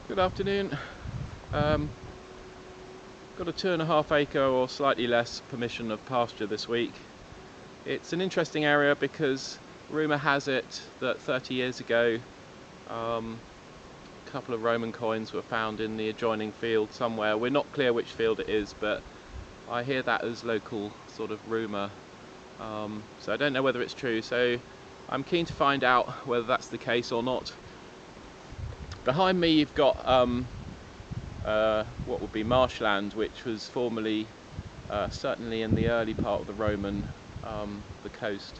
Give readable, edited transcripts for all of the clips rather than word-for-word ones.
Good afternoon. Got a 2.5 acre or slightly less permission of pasture this week. It's an interesting area because rumour has it that 30 years ago a couple of Roman coins were found in the adjoining field somewhere. We're not clear which field it is, but I hear that as local sort of rumour. So I don't know whether it's true, so I'm keen to find out whether that's the case or not. Behind me you've got what would be marshland, which was formerly, certainly in the early part of the Roman, the coast,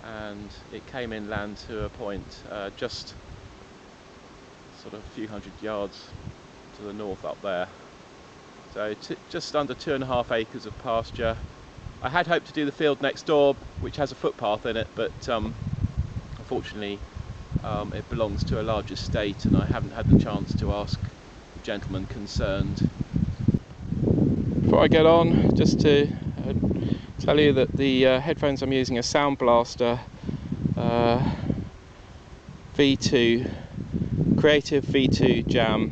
and it came inland to a point just sort of a few hundred yards to the north up there. So just under 2.5 acres of pasture. I had hoped to do the field next door, which has a footpath in it, but unfortunately it belongs to a large estate and I haven't had the chance to ask the gentleman concerned. Before I get on, just to tell you that the headphones I'm using are Sound Blaster V2, Creative V2 Jam.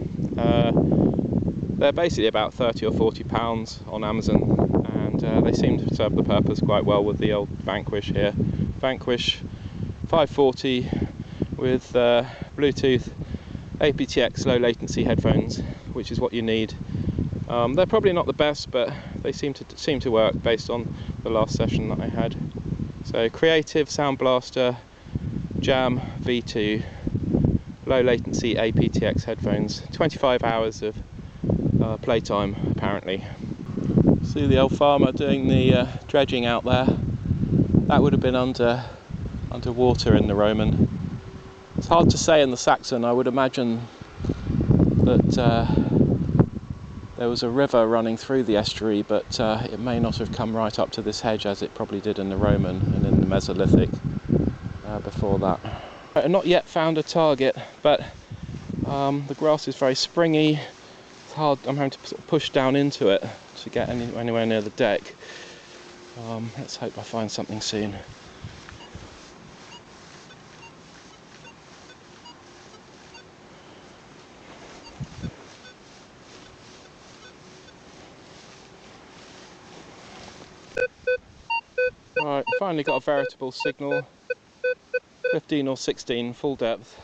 They're basically about £30 or £40 on Amazon, and they seem to serve the purpose quite well with the old Vanquish here. Vanquish 540 with Bluetooth aptX low latency headphones, which is what you need. They're probably not the best, but they seem to work based on the last session that I had. So Creative Sound Blaster Jam V2 low latency aptX headphones, 25 hours of playtime apparently. See the old farmer doing the dredging out there. That would have been underwater in the Roman. It's hard to say in the Saxon. I would imagine that there was a river running through the estuary, but it may not have come right up to this hedge as it probably did in the Roman and in the Mesolithic before that. I've not yet found a target, but the grass is very springy. It's hard. I'm having to sort of push down into it to get anywhere near the deck. Let's hope I find something soon. Right, finally got a veritable signal. 15 or 16 full depth.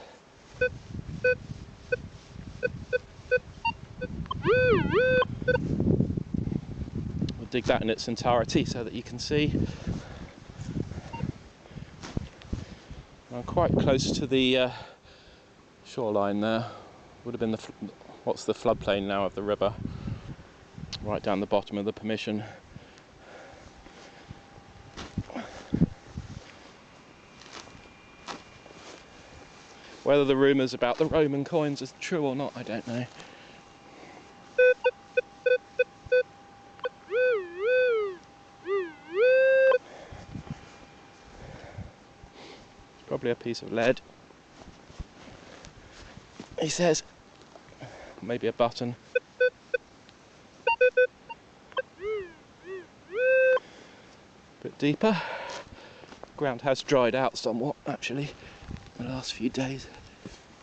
We'll dig that in its entirety so that you can see. I'm quite close to the shoreline there. Would have been what's the floodplain now of the river. Right down the bottom of the permission. Whether the rumours about the Roman coins are true or not, I don't know. It's probably a piece of lead, he says. Maybe a button. A bit deeper. The ground has dried out somewhat, actually, in the last few days.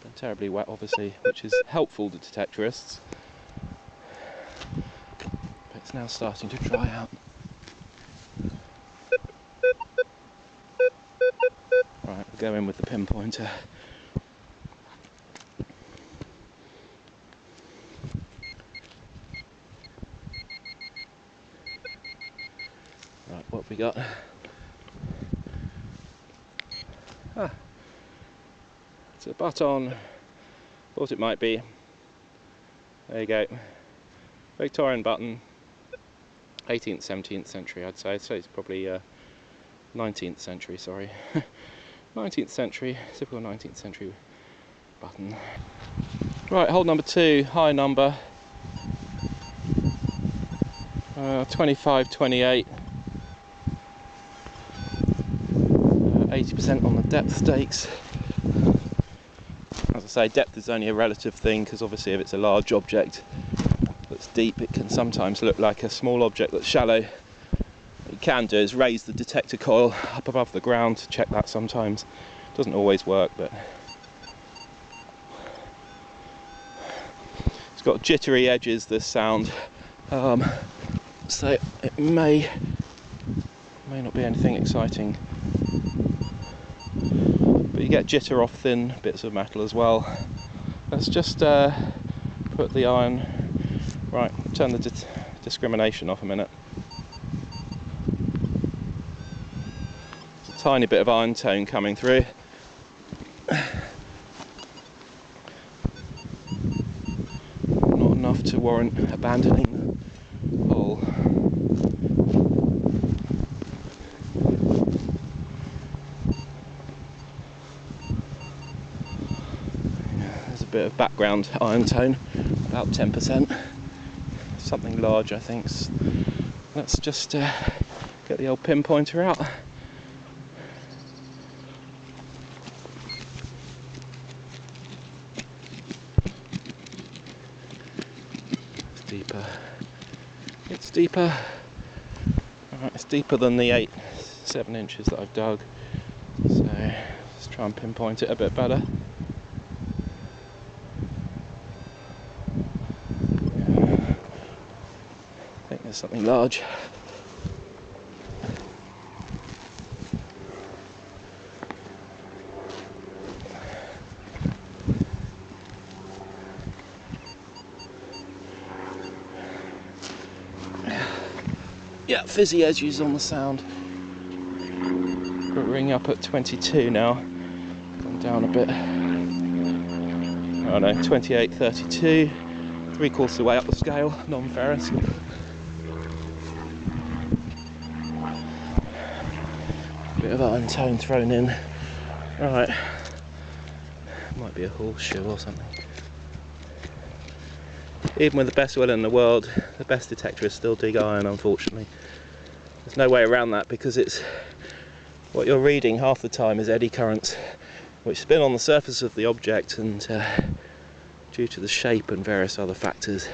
Been terribly wet, obviously, which is helpful to detectorists. But it's now starting to dry out. Right, we'll go in with the pinpointer. Right, what have we got? It's a button. Thought it might be. There you go. Victorian button. 18th, 17th century, I'd say. So it's probably 19th century, sorry. 19th century, typical 19th century button. Right, hole number 2, high number. 25-28. 80% on the depth stakes. As I say, depth is only a relative thing, because obviously if it's a large object that's deep, it can sometimes look like a small object that's shallow. What you can do is raise the detector coil up above the ground to check that sometimes. It doesn't always work, but It's got jittery edges, this sound, so it may not be anything exciting. But you get jitter off thin bits of metal as well. Let's just put the iron, right, turn the discrimination off a minute. There's a tiny bit of iron tone coming through. Not enough to warrant abandoning the hole. There's a bit of background iron tone, about 10%. Something large, I think. Let's just get the old pinpointer out. It's deeper. It's deeper. Alright, it's deeper than the 7 inches that I've dug. So let's try and pinpoint it a bit better. I think there's something large. Yeah, fizzy edges on the sound. We're ringing up at 22 now. Gone down a bit. Oh no, 28, 32. 3/4 the way up the scale, non-ferrous. Bit of iron tone thrown in. Right. Might be a horseshoe or something. Even with the best will in the world, the best detectorists still dig iron, unfortunately. There's no way around that, because it's what you're reading half the time is eddy currents, which spin on the surface of the object, and due to the shape and various other factors,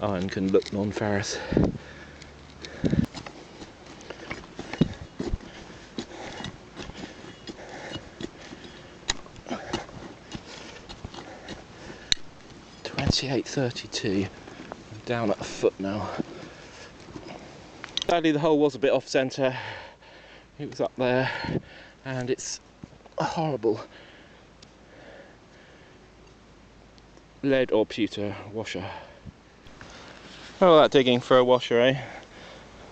iron can look non-ferrous. $28.32. I'm down at a foot now. Sadly, the hole was a bit off centre. It was up there, and it's a horrible lead or pewter washer. Oh, that digging for a washer, eh?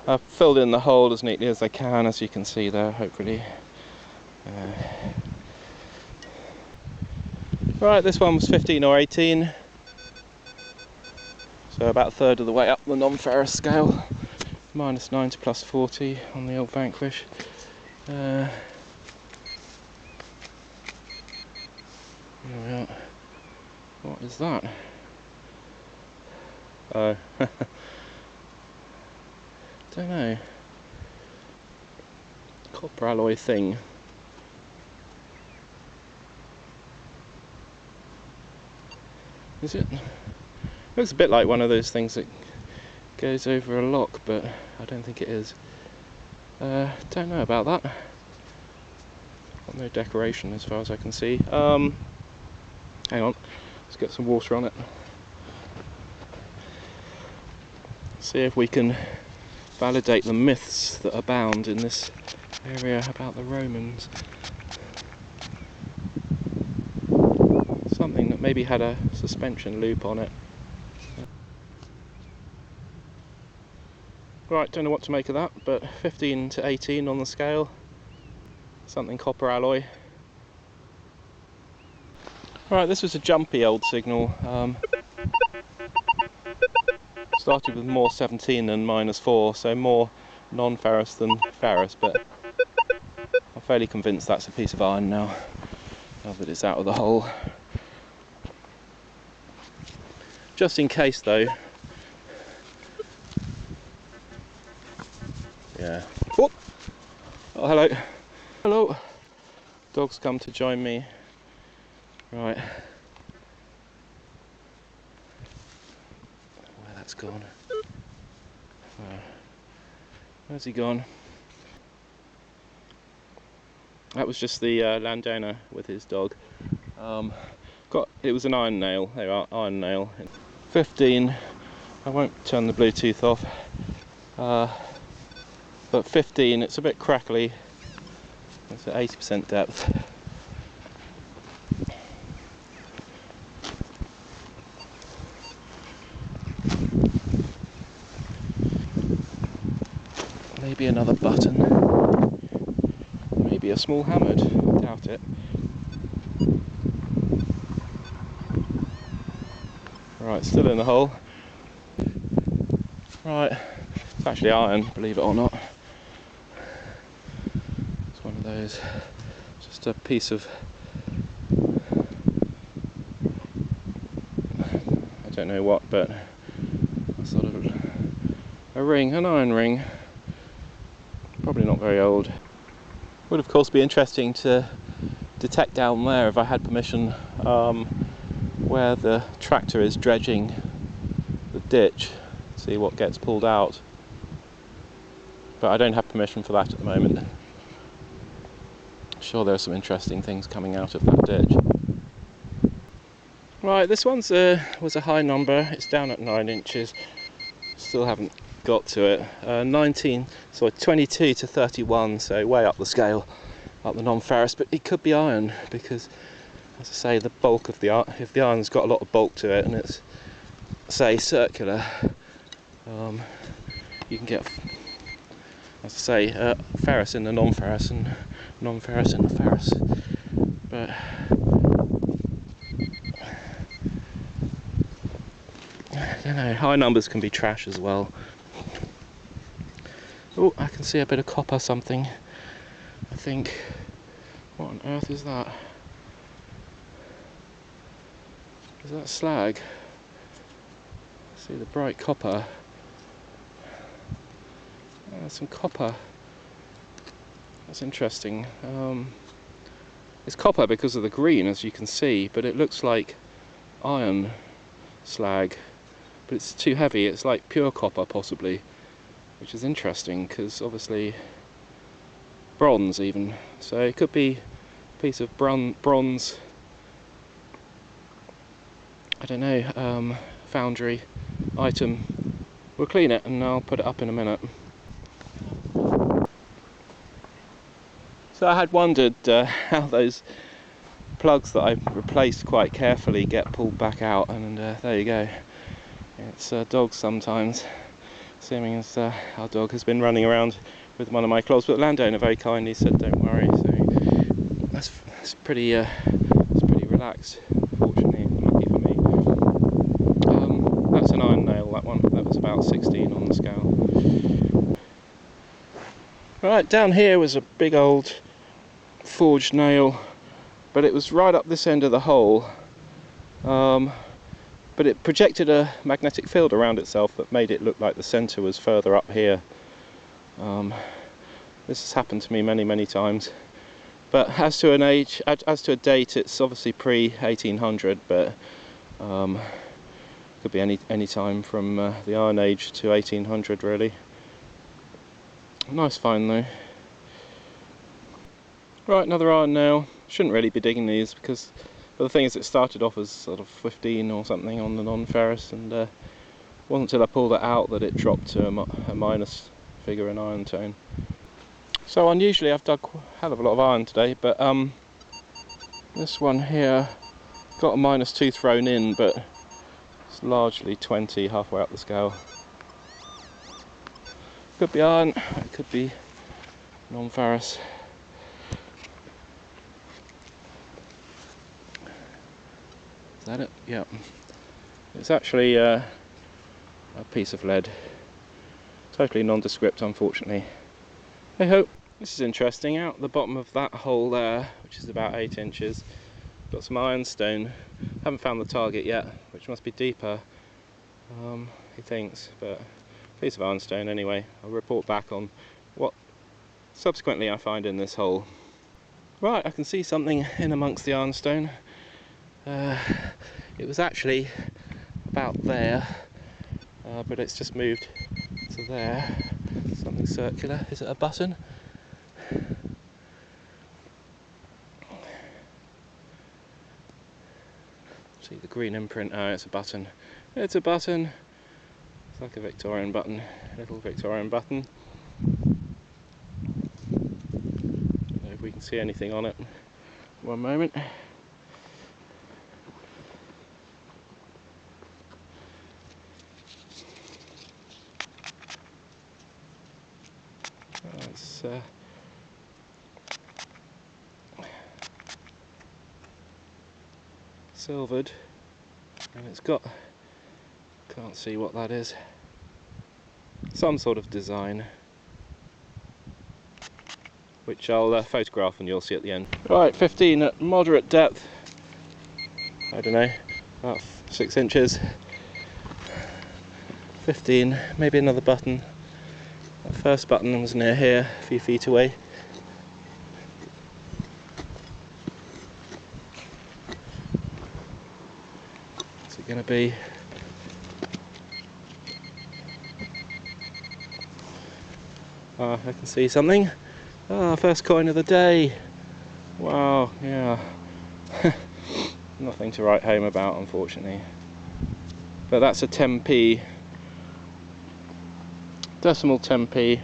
I've filled in the hole as neatly as I can, as you can see there, hopefully. Right, this one was 15 or 18. So about a third of the way up the non-ferrous scale. -9 to +40 on the old Vanquish. There we are. What is that? Oh, don't know. Copper alloy thing. Is it? Looks a bit like one of those things that goes over a lock, but I don't think it is. Don't know about that. Got no decoration as far as I can see. Hang on, let's get some water on it. See if we can validate the myths that abound in this area about the Romans. Something that maybe had a suspension loop on it. Right, don't know what to make of that, but 15 to 18 on the scale. Something copper alloy. Right, this was a jumpy old signal. Started with more 17 than -4, so more non-ferrous than ferrous, but I'm fairly convinced that's a piece of iron now that it's out of the hole. Just in case though. Yeah. Oh, oh, hello. Hello. Dog's come to join me. Right. Where that's gone. Where's he gone? That was just the landowner with his dog. Got it was an iron nail. There are iron nail. 15. I won't turn the Bluetooth off. But 15, it's a bit crackly. It's at 80% depth. Maybe another button. Maybe a small hammered. I doubt it. Right, still in the hole. Right, it's actually iron, believe it or not. It's one of those, just a piece of, I don't know what, but a sort of a ring, an iron ring. Probably not very old. Would of course be interesting to detect down there, if I had permission, where the tractor is dredging the ditch, see what gets pulled out. But I don't have permission for that at the moment. I'm sure there are some interesting things coming out of that ditch. Right, this one's was a high number. It's down at 9 inches. Still haven't got to it. 22 to 31, so way up the scale, up the non-ferrous. But it could be iron because, as I say, the bulk of the iron, if the iron's got a lot of bulk to it and it's, say, circular, you can get, as I say, ferrous in the non-ferrous and non-ferrous in the ferrous. But you know, high numbers can be trash as well. Oh, I can see a bit of copper something, I think. What on earth is that? Is that slag? See the bright copper. Some copper. That's interesting. It's copper because of the green, as you can see, but it looks like iron slag. But it's too heavy. It's like pure copper, possibly, which is interesting because obviously bronze even. So it could be a piece of bronze. I don't know. Foundry item. We'll clean it and I'll put it up in a minute. So I had wondered how those plugs that I've replaced quite carefully get pulled back out, and there you go. It's dogs sometimes, assuming as our dog has been running around with one of my clogs, but the landowner very kindly said don't worry, so that's pretty relaxed, fortunately, lucky for me. That's an iron nail, that one. That was about 16 on the scale. Right, down here was a big old forged nail, but it was right up this end of the hole. But it projected a magnetic field around itself that made it look like the centre was further up here. This has happened to me many times. But as to a date, it's obviously pre-1800, but could be any time from the Iron Age to 1800, really. Nice find though. Right, another iron nail. Shouldn't really be digging these because, but the thing is, it started off as sort of 15 or something on the non-ferrous, and it wasn't until I pulled it out that it dropped to a minus figure in iron tone. So unusually I've dug a hell of a lot of iron today, but this one here got a -2 thrown in, but it's largely 20 halfway up the scale. Could be iron, it could be non-ferrous. Is that it? Yeah. It's actually a piece of lead. Totally nondescript, unfortunately. Hey ho! This is interesting. Out the bottom of that hole there, which is about 8 inches, got some ironstone. Haven't found the target yet, which must be deeper, he thinks, but a piece of ironstone anyway. I'll report back on what subsequently I find in this hole. Right, I can see something in amongst the ironstone. It was actually about there, but it's just moved to there. Something circular. Is it a button? See the green imprint. Oh, it's a button. It's a button. It's like a Victorian button, a little Victorian button. Don't know if we can see anything on it. One moment. Oh, it's silvered, and it's got, can't see what that is, some sort of design, which I'll photograph and you'll see at the end. Right, 15 at moderate depth, I don't know, about 6 inches, 15, maybe another button. That first button was near here, a few feet away. What's it going to be? I can see something. Ah, first coin of the day. Wow, yeah. Nothing to write home about, unfortunately. But that's a 10p. Decimal 10p.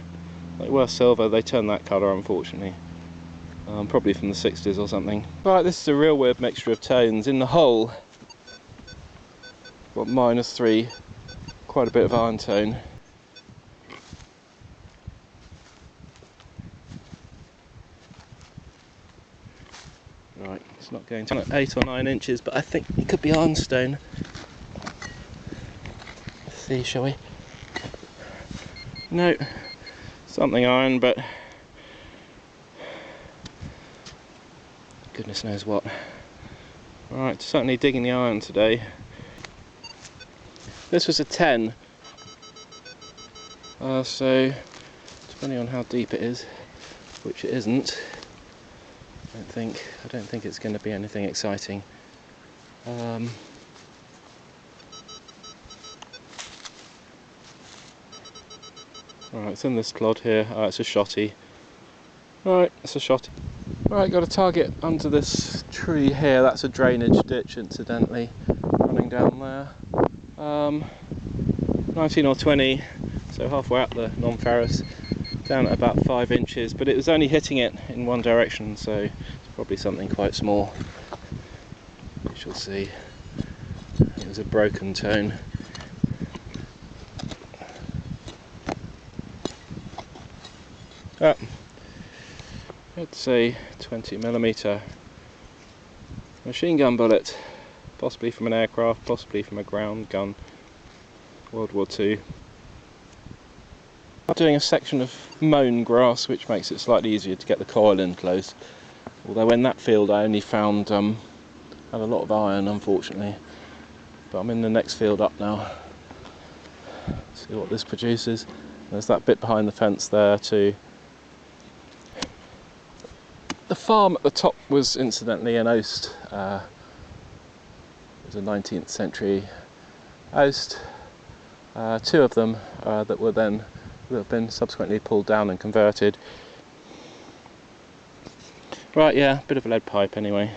They were silver, they turned that colour, unfortunately. Probably from the 60s or something. Right, this is a real weird mixture of tones. In the hole, got -3, quite a bit of iron tone. Right, it's not going to 8 or 9 inches, but I think it could be ironstone. Let's see, shall we? No, something iron, but goodness knows what. Right, certainly digging the iron today. This was a 10, so depending on how deep it is, which it isn't, I don't think it's going to be anything exciting. Right, it's in this clod here. Oh, it's a shotty. Right, it's a shotty. Right, got a target under this tree here. That's a drainage ditch, incidentally, running down there. 19 or 20, so halfway up the non-ferrous, down at about 5 inches, but it was only hitting it in one direction, so it's probably something quite small. We shall see. It was a broken tone. Let's say 20mm machine gun bullet, possibly from an aircraft, possibly from a ground gun, World War II. I'm doing a section of mown grass, which makes it slightly easier to get the coil in close. Although in that field I only found had a lot of iron, unfortunately. But I'm in the next field up now. See what this produces. There's that bit behind the fence there too. The farm at the top was incidentally an oast. It was a 19th century oast. 2 of them that have been subsequently pulled down and converted. Right, yeah, bit of a lead pipe anyway.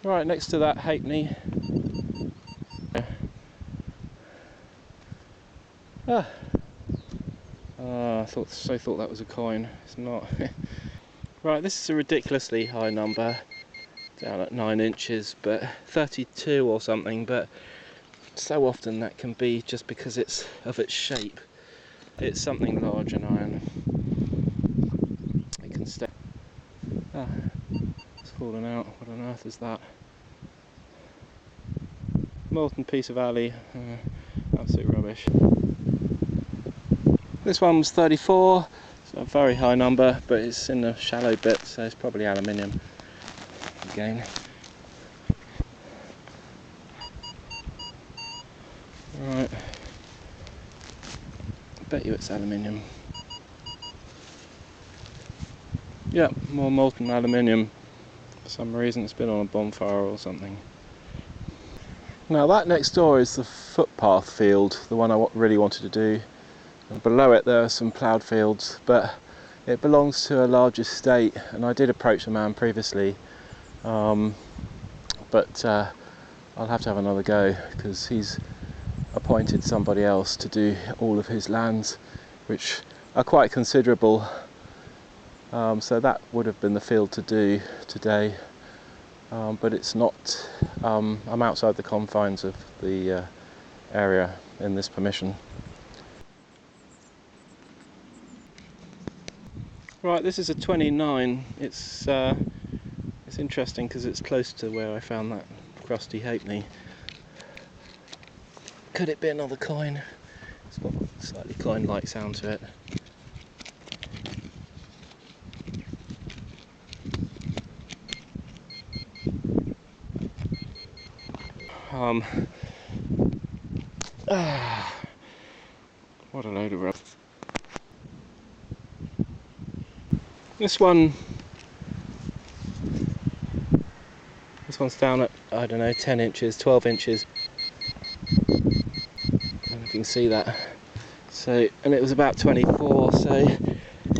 Right, next to that halfpenny. I thought that was a coin. It's not. Right, this is a ridiculously high number, down at 9 inches, but 32 or something. But so often that can be just because it's of its shape. It's something large and iron. It can stay. Ah, it's fallen out. What on earth is that? Molten piece of alley. Absolute rubbish. This one was 34, so a very high number, but it's in a shallow bit, so it's probably aluminium again. Right, I bet you it's aluminium. Yep, more molten aluminium. For some reason it's been on a bonfire or something. Now that next door is the footpath field, the one I really wanted to do. And below it there are some ploughed fields, but It belongs to a large estate, and I did approach the man previously, but I'll have to have another go because he's appointed somebody else to do all of his lands, which are quite considerable. So that would have been the field to do today, but it's not. I'm outside the confines of the area in this permission. Right, this is a 29. It's interesting because it's close to where I found that crusty halfpenny. Could it be another coin? It's got a slightly coin-like sound to it. What a load of rubbish. This one's down at, I don't know, 10 inches, 12 inches. I don't know if you can see that. So, and it was about 24, so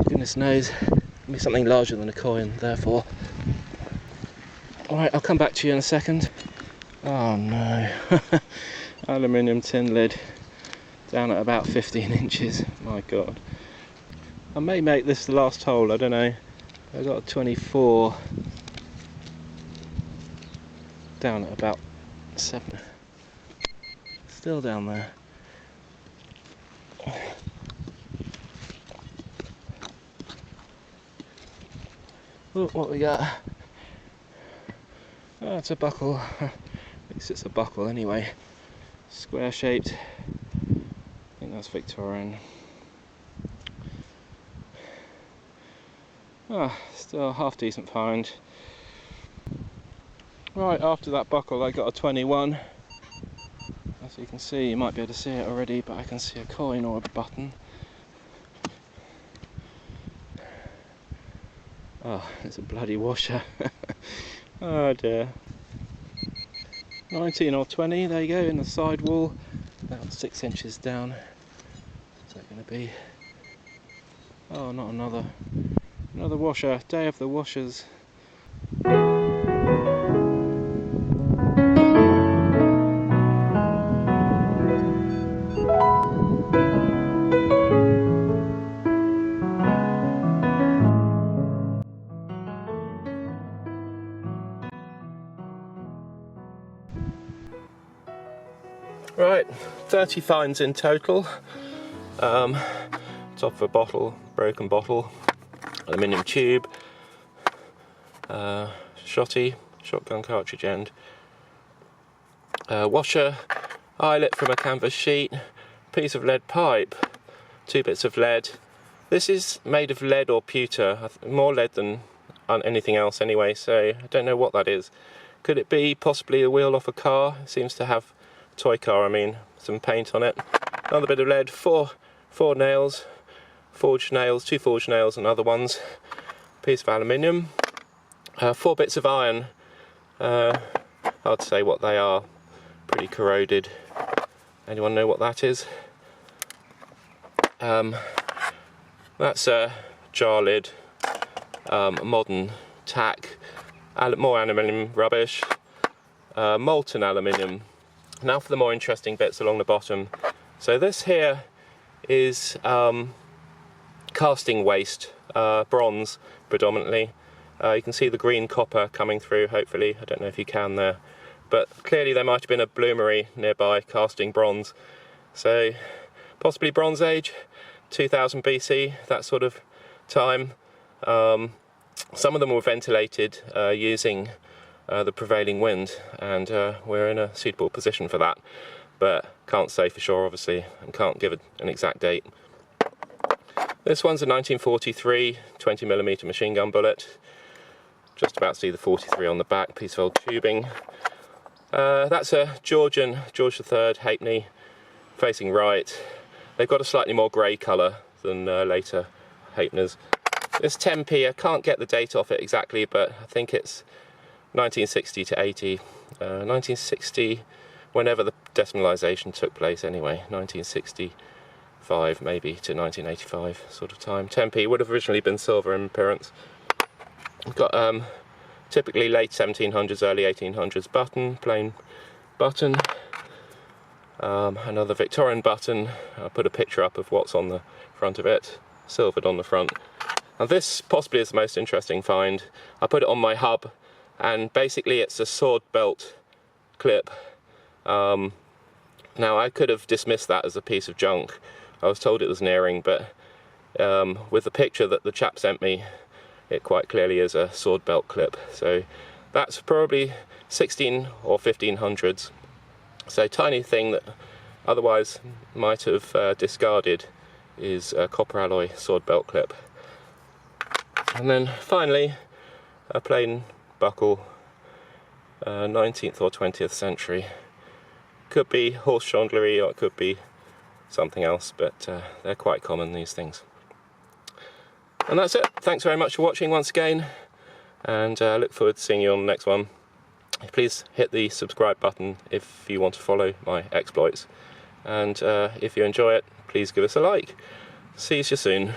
goodness knows, it'll be something larger than a coin, therefore. Alright, I'll come back to you in a second. Oh no. Aluminium tin lid down at about 15 inches. My god. I may make this the last hole, I don't know. I got a 24 down at about 7. Still down there. Look what we got. Oh, it's a buckle. At least it's a buckle anyway. Square shaped. I think that's Victorian. Ah, still a half decent find. Right, after that buckle I got a 21. As you can see, you might be able to see it already, but I can see a coin or a button. Oh, it's a bloody washer. Oh dear. 19 or 20, there you go, in the side wall, about 6 inches down. What's that going to be? Oh, not another washer. Day of the washers. Right, 30 finds in total. Top of a bottle, broken bottle, aluminium tube, shotgun cartridge end, washer, eyelet from a canvas sheet, piece of lead pipe, 2 bits of lead. This is made of lead or pewter, more lead than anything else anyway, so I don't know what that is. Could it be possibly the wheel off a car? It seems to have, toy car I mean, some paint on it. Another bit of lead, four nails, forged nails, 2 forged nails and other ones, piece of aluminium, 4 bits of iron, hard to say what they are, pretty corroded. Anyone know what that is? That's a jar lid, modern tack, more aluminium rubbish, molten aluminium. Now for the more interesting bits along the bottom. So this here is casting waste, bronze predominantly. You can see the green copper coming through, hopefully. I don't know if you can there. But clearly there might have been a bloomery nearby casting bronze. So possibly Bronze Age, 2000 BC, that sort of time. Some of them were ventilated using the prevailing wind, and we're in a suitable position for that. But can't say for sure, obviously, and can't give an exact date. This one's a 1943 20mm machine gun bullet. Just about to see the 43 on the back, piece of old tubing. That's a George III halfpenny, facing right. They've got a slightly more grey colour than later halfpennies. This 10p, I can't get the date off it exactly, but I think it's 1960 to 80. 1960, whenever the decimalisation took place anyway, 1963 1975 maybe to 1985 sort of time. 10p would have originally been silver in appearance. We've got typically late 1700s, early 1800s button, plain button. Another Victorian button. I put a picture up of what's on the front of it, silvered on the front. Now this possibly is the most interesting find. I put it on my hub, and basically it's a sword belt clip. Now I could have dismissed that as a piece of junk. I was told it was an earring, but with the picture that the chap sent me, it quite clearly is a sword belt clip. So that's probably 16 or 1500s. So tiny thing that otherwise might have discarded is a copper alloy sword belt clip. And then finally a plain buckle, 19th or 20th century. Could be horse chandlery or it could be something else, but they're quite common, these things. And that's it. Thanks very much for watching once again, and I look forward to seeing you on the next one. Please hit the subscribe button if you want to follow my exploits, and if you enjoy it, please give us a like. See you soon.